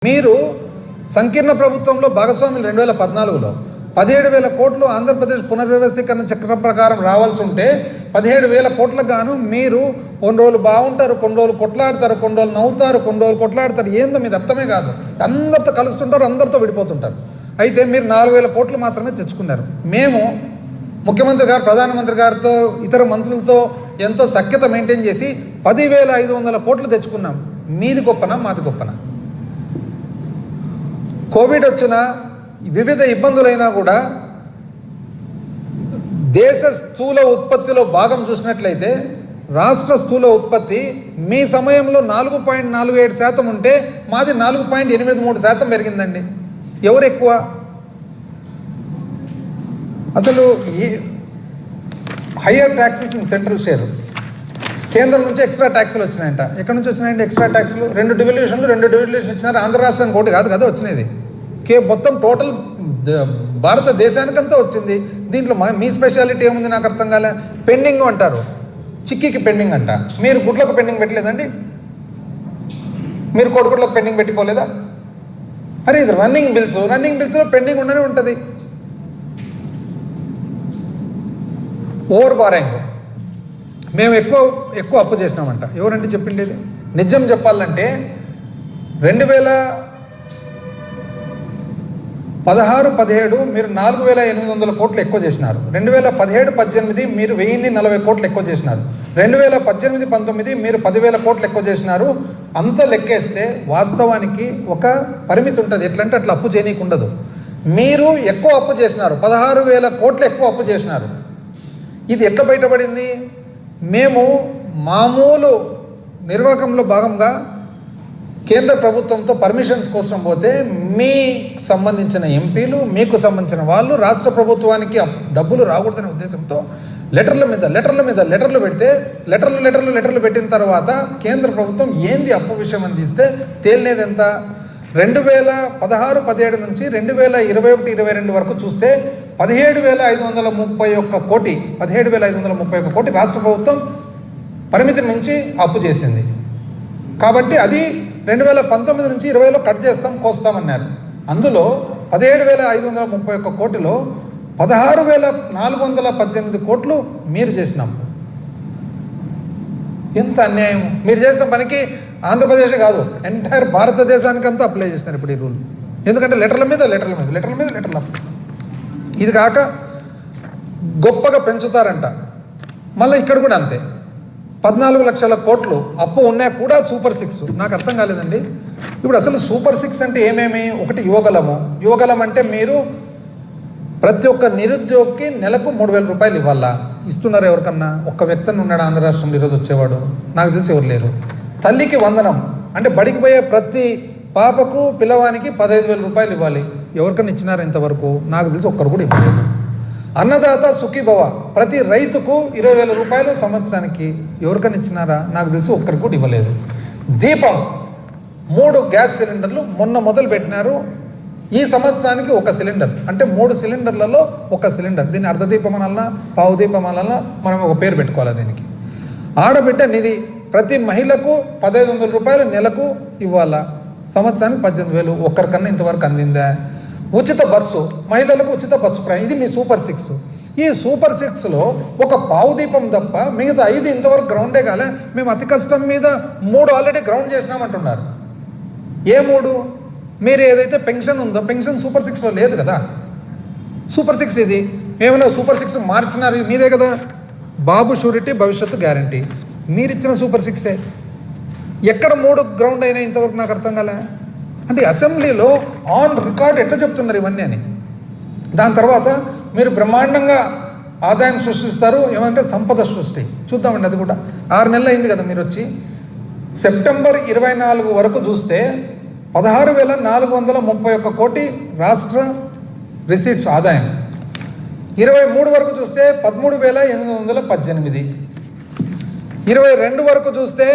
మీరు సంకీర్ణ ప్రభుత్వంలో భాగస్వాములు 2014లో 17,000 కోట్లు ఆంధ్రప్రదేశ్ పునర్వ్యవస్థీకరణ చక్రం ప్రకారం రావాల్సి ఉంటే 17,000 కోట్లకు గాను మీరు కొన్ని రోజులు బాగుంటారు, కొన్ని రోజులు కొట్లాడతారు, కొన్ని రోజులు నవ్వుతారు, కొన్ని రోజులు కొట్లాడతారు. ఏందో మీది అర్థమే కాదు. అందరితో కలుస్తుంటారు, అందరితో విడిపోతుంటారు. అయితే మీరు 4,000 కోట్లు మాత్రమే తెచ్చుకున్నారు. మేము ముఖ్యమంత్రి గారు, ప్రధానమంత్రి గారితో, ఇతర మంత్రులతో ఎంతో సఖ్యత మెయింటైన్ చేసి 10,500 కోట్లు తెచ్చుకున్నాం. మీది గొప్పనా మాది గొప్పనా? కోవిడ్ వచ్చిన వివిధ ఇబ్బందులైనా కూడా దేశ స్థూల ఉత్పత్తిలో భాగం చూసినట్లయితే రాష్ట్ర స్థూల ఉత్పత్తి మీ సమయంలో 4.47% ఉంటే మాది 4.83% పెరిగిందండి. ఎవరు ఎక్కువ? అసలు ఈ higher taxes in central share, కేంద్రం నుంచి ఎక్స్ట్రా ట్యాక్సులు వచ్చినాయంట. ఎక్కడి నుంచి వచ్చినాయండి ఎక్స్ట్రా ట్యాక్సులు? 2 డివిల్యూషన్ ఇచ్చినారు. ఆంధ్ర రాష్ట్రానికి ఒకటి కాదు కదా వచ్చినది, మొత్తం టోటల్ భారతదేశానికంతా వచ్చింది. దీంట్లో మీ స్పెషాలిటీ ఏముంది నాకు అర్థం కాలే. పెండింగ్ అంటారు, చిక్కీకి పెండింగ్ అంట. మీరు గుడ్లకు పెండింగ్ పెట్టలేదండి? మీరు కొడుకుట్లకు పెండింగ్ పెట్టిపోలేదా? అరే ఇది రన్నింగ్ బిల్స్లో పెండింగ్ ఉండనే ఉంటుంది. ఓవర్ బారింగ్, మేము ఎక్కువ అప్పు చేసినామంట. ఎవరంటే చెప్పింది ఇది? నిజం చెప్పాలంటే 2016-17 మీరు 4,800 కోట్లు ఎక్కువ చేసినారు. 2017-18 మీరు 1,040 కోట్లు ఎక్కువ చేసినారు. 2018-19 మీరు 10,000 కోట్లు ఎక్కువ చేసినారు. అంత లెక్కేస్తే వాస్తవానికి ఒక పరిమితి ఉంటుంది. ఎట్లంటే అట్లా అప్పు చేయనీకి ఉండదు. మీరు ఎక్కువ అప్పు చేసినారు, 16,000 కోట్లు ఎక్కువ అప్పు చేసినారు. ఇది ఎట్లా బయటపడింది? మేము మామూలు నిర్వాహకంలో భాగంగా కేంద్ర ప్రభుత్వంతో పర్మిషన్స్ కోసం పోతే మీకు సంబంధించిన ఎంపీలు, మీకు సంబంధించిన వాళ్ళు రాష్ట్ర ప్రభుత్వానికి డబ్బులు రాకూడదనే ఉద్దేశంతో లెటర్లు పెడితే లెటర్లు పెట్టిన తర్వాత కేంద్ర ప్రభుత్వం ఏంది అప్పు విషయం అని తీస్తే తేలినేది ఎంత? 2016-17 నుంచి 2021-22 వరకు చూస్తే 17,531 కోటి 17,531 కోటి రాష్ట్ర ప్రభుత్వం పరిమితి మించి అప్పు చేసింది. కాబట్టి అది 2019 నుంచి 20లో కట్ చేస్తాం, కోస్తామన్నారు. అందులో 17,531 కోటిలో 16,418 కోట్లు మీరు చేసినాం. ఎంత అన్యాయం! మీరు చేసిన పనికి ఆంధ్రప్రదేశ్ కాదు, ఎంటైర్ భారతదేశానికంతా అప్లై చేస్తున్నారు ఇప్పుడు ఈ రూల్. ఎందుకంటే లెటర్ల మీద ఇది కాక గొప్పగా పెంచుతారంట. మళ్ళీ ఇక్కడ కూడా అంతే, 14 లక్షల కోట్లు అప్పు ఉన్నా కూడా సూపర్ 6. నాకు అర్థం కాలేదండి. ఇప్పుడు అసలు సూపర్ 6 అంటే ఏమేమి? ఒకటి యువగలం అంటే మీరు ప్రతి ఒక్క నిరుద్యోగికి నెలకు 3,000 రూపాయలు ఇవ్వాలా. ఇస్తున్నారు ఎవరికన్నా? ఒక్క వ్యక్తిని ఉన్నాడు ఆంధ్ర రాష్ట్రంలో ఈరోజు వచ్చేవాడు? నాకు తెలిసి ఎవరు లేరు. తల్లికి వందనం అంటే బడికి పోయే ప్రతి పాపకు పిల్లవానికి 15,000 రూపాయలు ఇవ్వాలి. ఎవరికన్నా ఇచ్చినారు ఇంతవరకు? నాకు తెలిసి ఒక్కరు కూడా ఇవ్వలేదు. అన్నదాత సుఖీభవ, ప్రతి రైతుకు 20,000 రూపాయలు సంవత్సరానికి ఎవరికైనా ఇచ్చినారా? నాకు తెలిసి ఒక్కరికి కూడా ఇవ్వలేదు. దీపం 3 గ్యాస్ సిలిండర్లు మొన్న మొదలు పెట్టినారు. ఈ సంవత్సరానికి 1 సిలిండర్, అంటే 3 సిలిండర్లలో 1 సిలిండర్. దీన్ని అర్ధదీపం అనాలన్నా, పావు దీపం అనాలన్నా మనం ఒక పేరు పెట్టుకోవాలి దీనికి. ఆడబిడ్డ నిధి ప్రతి మహిళకు 1,500 రూపాయలు నెలకు ఇవ్వాలా. సంవత్సరానికి 18,000. ఒక్కరికన్నా ఇంతవరకు అందిందా? ఉచిత బస్సు, మహిళలకు ఉచిత బస్సు ప్రయాణం. ఇది మీ సూపర్ 6. ఈ సూపర్ 6లో ఒక పావు దీపం తప్ప మిగతా 5 ఇంతవరకు గ్రౌండే కాలే. మేము అతి కష్టం మీద 3 ఆల్రెడీ గ్రౌండ్ చేసినామంటున్నారు. ఏ 3? మీరు ఏదైతే పెన్షన్ ఉందో పెన్షన్ సూపర్ 6లో లేదు కదా. సూపర్ 6 ఇది. ఏమైనా సూపర్ 6 మార్చినారు, మీదే కదా. బాబు షూరిటీ, భవిష్యత్తు గ్యారంటీ మీరిచ్చిన సూపర్ 6ఏ. ఎక్కడ 3 గ్రౌండ్ అయినా ఇంతవరకు నాకు అర్థం కాలే. అంటే అసెంబ్లీలో ఆన్ రికార్డ్ ఎట్లా చెప్తున్నారు ఇవన్నీ అని. దాని తర్వాత మీరు బ్రహ్మాండంగా ఆదాయం సృష్టిస్తారు. ఏమంటే సంపద సృష్టి. చూద్దామండి, అది కూడా 6 నెలలు అయింది కదా మీరు వచ్చి. సెప్టెంబర్ 24 వరకు చూస్తే 16,431 కోటి రాష్ట్ర రిసీట్స్ ఆదాయం. 23 వరకు చూస్తే 13,818. 22 వరకు చూస్తే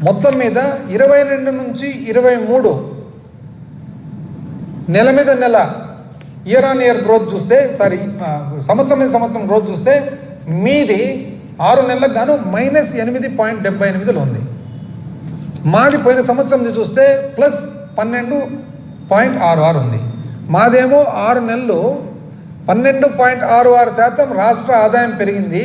మొత్తం మీద 22 నుంచి 23 నెల మీద నెల ఇయర్ ఆన్ ఇయర్ గ్రోత్ చూస్తే, సంవత్సరం మీద సంవత్సరం గ్రోత్ చూస్తే మీది 6 నెలలకు గాను -8.78లో ఉంది. మాది పోయిన సంవత్సరం చూస్తే ప్లస్ 12.66 ఉంది. మాదేమో 6 నెలలు 12.66% రాష్ట్ర ఆదాయం పెరిగింది.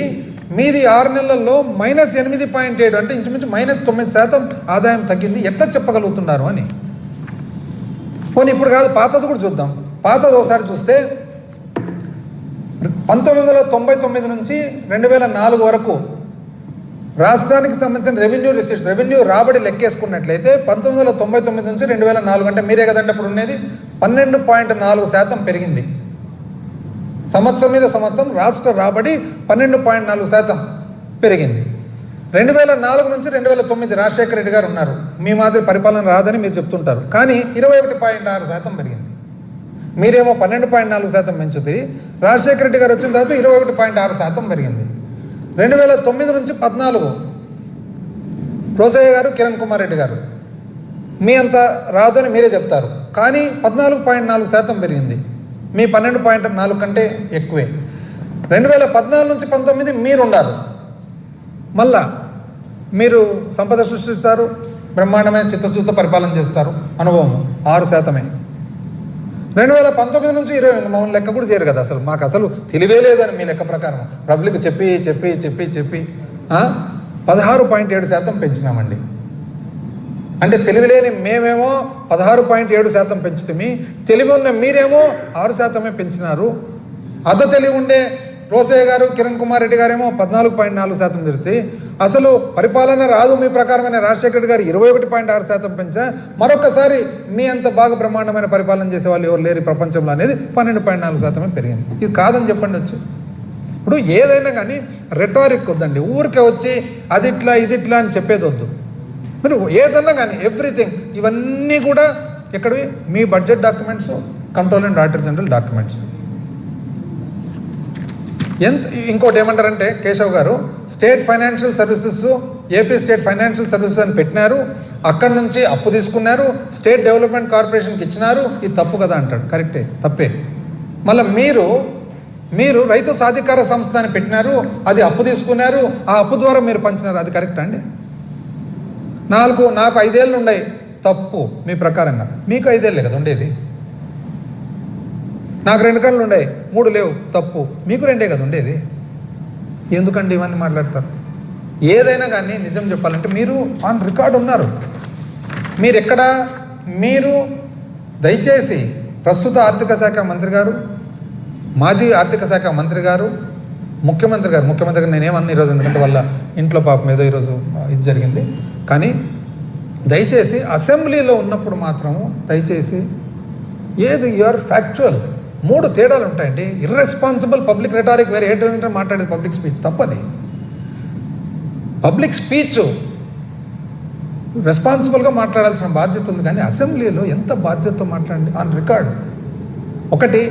మీది 6 నెలల్లో -8.7 అంటే ఇంచుమించు -9% ఆదాయం తగ్గింది. ఎట్లా చెప్పగలుగుతున్నారు అని. పోనీ ఇప్పుడు కాదు, పాతది కూడా చూద్దాం. పాతది ఒకసారి చూస్తే 1999 నుంచి 2004 వరకు రాష్ట్రానికి సంబంధించిన రెవెన్యూ రాబడి లెక్కేసుకున్నట్లయితే 1999 నుంచి 2004 అంటే మీరే కదండి అప్పుడు ఉండేది, 12.4% పెరిగింది. సంవత్సరం మీద సంవత్సరం రాష్ట్ర రాబడి 12.4% పెరిగింది. 2004 నుంచి 2009 రాజశేఖర రెడ్డి గారు ఉన్నారు. మీ మాదిరి పరిపాలన రాదని మీరు చెప్తుంటారు, కానీ 21.6% పెరిగింది. మీరేమో 12.4% పెంచుతుంది. రాజశేఖర రెడ్డి గారు వచ్చిన తర్వాత 21.6% పెరిగింది. 2009 నుంచి 14 రోసయ్య గారు, కిరణ్ కుమార్ రెడ్డి గారు మీ అంత రాదని మీరే చెప్తారు, కానీ 14.4% పెరిగింది. మీ 12.4 కంటే ఎక్కువే. 2014 నుంచి 19 మీరున్నారు. మళ్ళా మీరు సంపద సృష్టిస్తారు, బ్రహ్మాండమైన చిత్తశుద్ధ పరిపాలన చేస్తారు, అనుభవం 6%. 2019 నుంచి 20 మమ్మల్ని లెక్క కూడా చేయరు కదా. మాకు అసలు తెలివే లేదని మీ లెక్క ప్రకారం పబ్లిక్ చెప్పి 16.7% పెంచినామండి. అంటే తెలివిలేని మేమేమో 16.7% పెంచుతుంది, తెలివి ఉన్న మీరేమో 6% పెంచినారు. తెలివి ఉండే రోసయ్య గారు, కిరణ్ కుమార్ రెడ్డి గారేమో 14.4% పెరుగుతాయి. అసలు పరిపాలన రాదు మీ ప్రకారమైన రాజశేఖర రెడ్డి గారు 21.6% పెంచా. మరొకసారి మీ అంత బాగా బ్రహ్మాండమైన పరిపాలన చేసే వాళ్ళు ఎవరు లేరు ప్రపంచంలో అనేది 12.4% పెరిగింది. ఇది కాదని చెప్పండి వచ్చి. ఇప్పుడు ఏదైనా కానీ రెటారిక్ వద్దండి, ఊరికే వచ్చి అది ఇట్లా ఇది ఇట్లా అని చెప్పేది వద్దు. మీరు ఏదన్నా కానీ ఎవ్రీథింగ్ ఇవన్నీ కూడా ఎక్కడివి, మీ budget documents, control and auditor general documents. ఇంకోటి ఏమంటారంటే Keshav garu, state financial services, AP state financial services అని పెట్టినారు, అక్కడి నుంచి అప్పు తీసుకున్నారు, స్టేట్ డెవలప్మెంట్ కార్పొరేషన్కి ఇచ్చినారు. ఇది తప్పు కదా అంటాడు. కరెక్టే, తప్పే. మళ్ళీ మీరు రైతు సాధికార సంస్థ అని పెట్టినారు, అది అప్పు తీసుకున్నారు, ఆ అప్పు ద్వారా మీరు పంచినారు. అది కరెక్టా అండి? నాకు 5 ఏళ్ళు ఉన్నాయి, తప్పు మీ ప్రకారంగా. మీకు 5 ఏళ్ళే కదా ఉండేది. నాకు 2 కళ్ళు ఉన్నాయి, 3 లేవు, తప్పు. మీకు 2 కదా ఉండేది. ఎందుకండి ఇవన్నీ మాట్లాడతారు? ఏదైనా కానీ నిజం చెప్పాలంటే మీరు ఆన్ రికార్డ్ ఉన్నారు. మీరు దయచేసి ప్రస్తుత ఆర్థిక శాఖ మంత్రి గారు, మాజీ ఆర్థిక శాఖ మంత్రి గారు, ముఖ్యమంత్రి గారు నేనేమన్నా ఈరోజు, ఎందుకంటే వాళ్ళ ఇంట్లో పాపం ఏదో ఈరోజు ఇది జరిగింది. కానీ దయచేసి అసెంబ్లీలో ఉన్నప్పుడు మాత్రము దయచేసి ఏది యూఆర్ ఫ్యాక్చువల్. 3 తేడాలు ఉంటాయండి. ఇర్రెస్పాన్సిబుల్ పబ్లిక్ రెటారిక్ వేరే, ఏంటంటే మాట్లాడేది పబ్లిక్ స్పీచ్ తప్పది. పబ్లిక్ స్పీచ్ రెస్పాన్సిబుల్గా మాట్లాడాల్సిన బాధ్యత ఉంది, కానీ అసెంబ్లీలో ఎంత బాధ్యతతో మాట్లాడండి. ఆన్ రికార్డ్ ఒకటి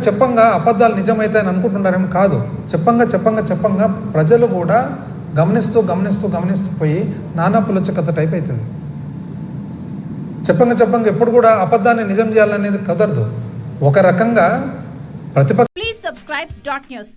చెప్పంగా అబద్ధాలు నిజమవుతాయని అనుకుంటున్నారేమో. కాదు, చెప్పంగా ప్రజలు కూడా గమనిస్తూ పోయి నానా పులచ్చ టైప్ అవుతుంది. చెప్పంగా ఎప్పుడు కూడా అబద్ధాన్ని నిజం చేయాలనేది కుదరదు. ఒక రకంగా ప్రతిపక్ష. Please subscribe .news.